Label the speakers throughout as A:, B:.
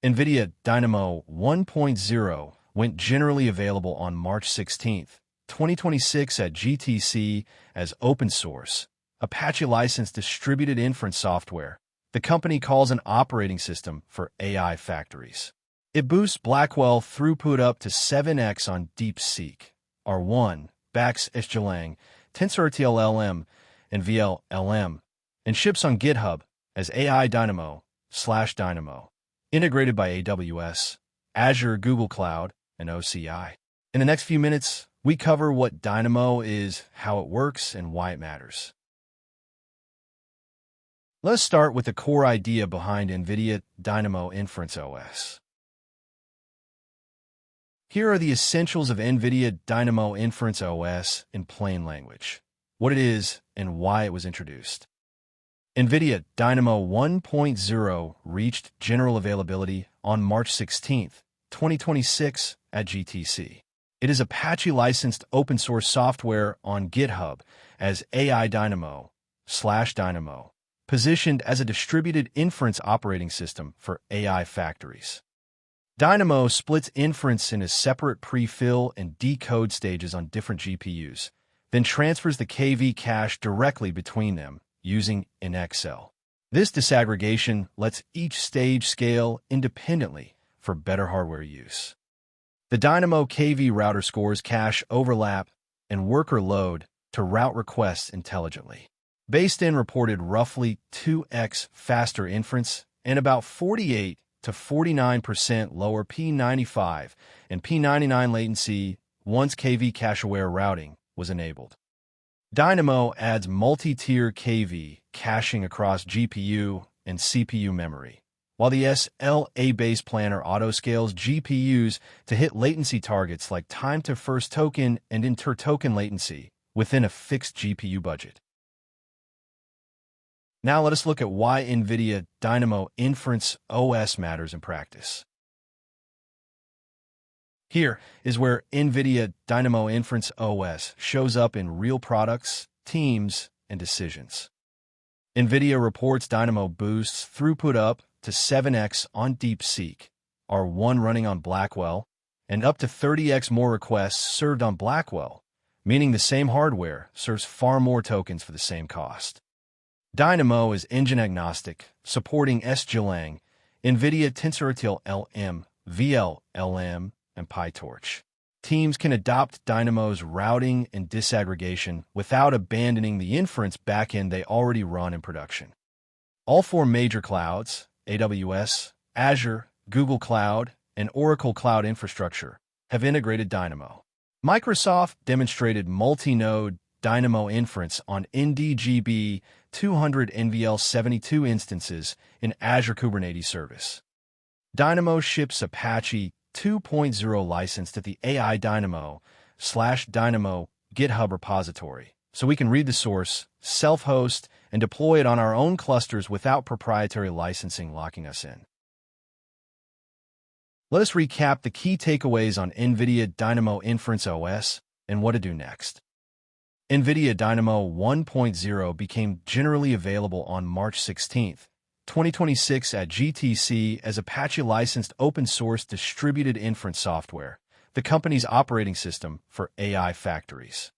A: Nvidia Dynamo 1.0 went generally available on March 16, 2026 at GTC as open source, Apache-licensed distributed inference software the company calls an operating system for AI factories. It boosts Blackwell throughput up to 7x on DeepSeek, R1, backs SGLang, TensorRT LLM, and VLLM, and ships on GitHub as AI Dynamo/Dynamo, integrated by AWS, Azure, Google Cloud, and OCI. In the next few minutes, we cover what Dynamo is, how it works, and why it matters. Let's start with the core idea behind Nvidia Dynamo Inference OS. Here are the essentials of Nvidia Dynamo Inference OS in plain language, what it is and why it was introduced. Nvidia Dynamo 1.0 reached general availability on March 16, 2026 at GTC. It is Apache-licensed open-source software on GitHub as AI Dynamo/Dynamo, positioned as a distributed inference operating system for AI factories. Dynamo splits inference into separate pre-fill and decode stages on different GPUs, then transfers the KV cache directly between them using an Excel. This disaggregation lets each stage scale independently for better hardware use. The Dynamo KV router scores cache overlap and worker load to route requests intelligently. Based-in reported roughly 2x faster inference and about 48 to 49% lower P95 and P99 latency once KV cache-aware routing was enabled. Dynamo adds multi-tier KV caching across GPU and CPU memory, while the SLA base planner auto-scales GPUs to hit latency targets like time to first token and inter-token latency within a fixed GPU budget. Now let us look at why Nvidia Dynamo Inference OS matters in practice. Here is where Nvidia Dynamo Inference OS shows up in real products, teams, and decisions. Nvidia reports Dynamo boosts throughput up to 7x on DeepSeek, R1 running on Blackwell, and up to 30x more requests served on Blackwell, meaning the same hardware serves far more tokens for the same cost. Dynamo is engine agnostic, supporting SGLang, Nvidia TensorRT LLM, VLLM, and PyTorch. Teams can adopt Dynamo's routing and disaggregation without abandoning the inference backend they already run in production. All four major clouds, AWS, Azure, Google Cloud, and Oracle Cloud Infrastructure, have integrated Dynamo. Microsoft demonstrated multi-node Dynamo Inference on NDGB 200 NVL72 instances in Azure Kubernetes Service. Dynamo ships Apache 2.0 licensed at the AI Dynamo/Dynamo GitHub repository, so we can read the source, self-host, and deploy it on our own clusters without proprietary licensing locking us in. Let us recap the key takeaways on Nvidia Dynamo Inference OS and what to do next. Nvidia Dynamo 1.0 became generally available on March 16, 2026 at GTC as Apache-licensed open-source distributed inference software, the company's operating system for AI factories.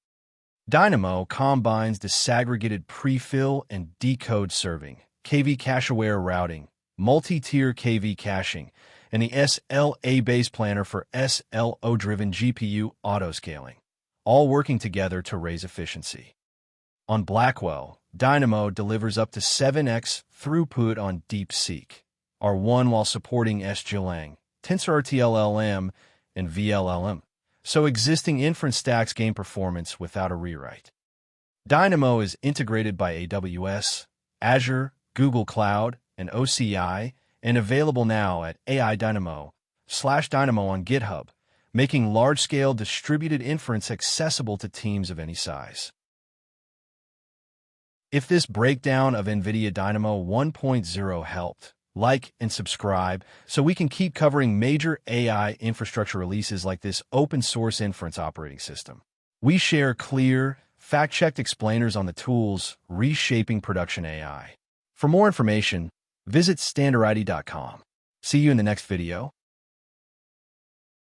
A: Dynamo combines disaggregated pre-fill and decode serving, KV cache-aware routing, multi-tier KV caching, and the SLA base planner for SLO-driven GPU autoscaling, all working together to raise efficiency. On Blackwell, Dynamo delivers up to 7x throughput on DeepSeek, R1 while supporting SGLang, TensorRT LLM, and VLLM, so existing inference stacks gain performance without a rewrite. Dynamo is integrated by AWS, Azure, Google Cloud, and OCI, and available now at AI Dynamo/Dynamo on GitHub, making large-scale distributed inference accessible to teams of any size. If this breakdown of Nvidia Dynamo 1.0 helped, like and subscribe so we can keep covering major AI infrastructure releases like this open-source inference operating system. We share clear, fact-checked explainers on the tools reshaping production AI. For more information, visit Standarity.com. See you in the next video.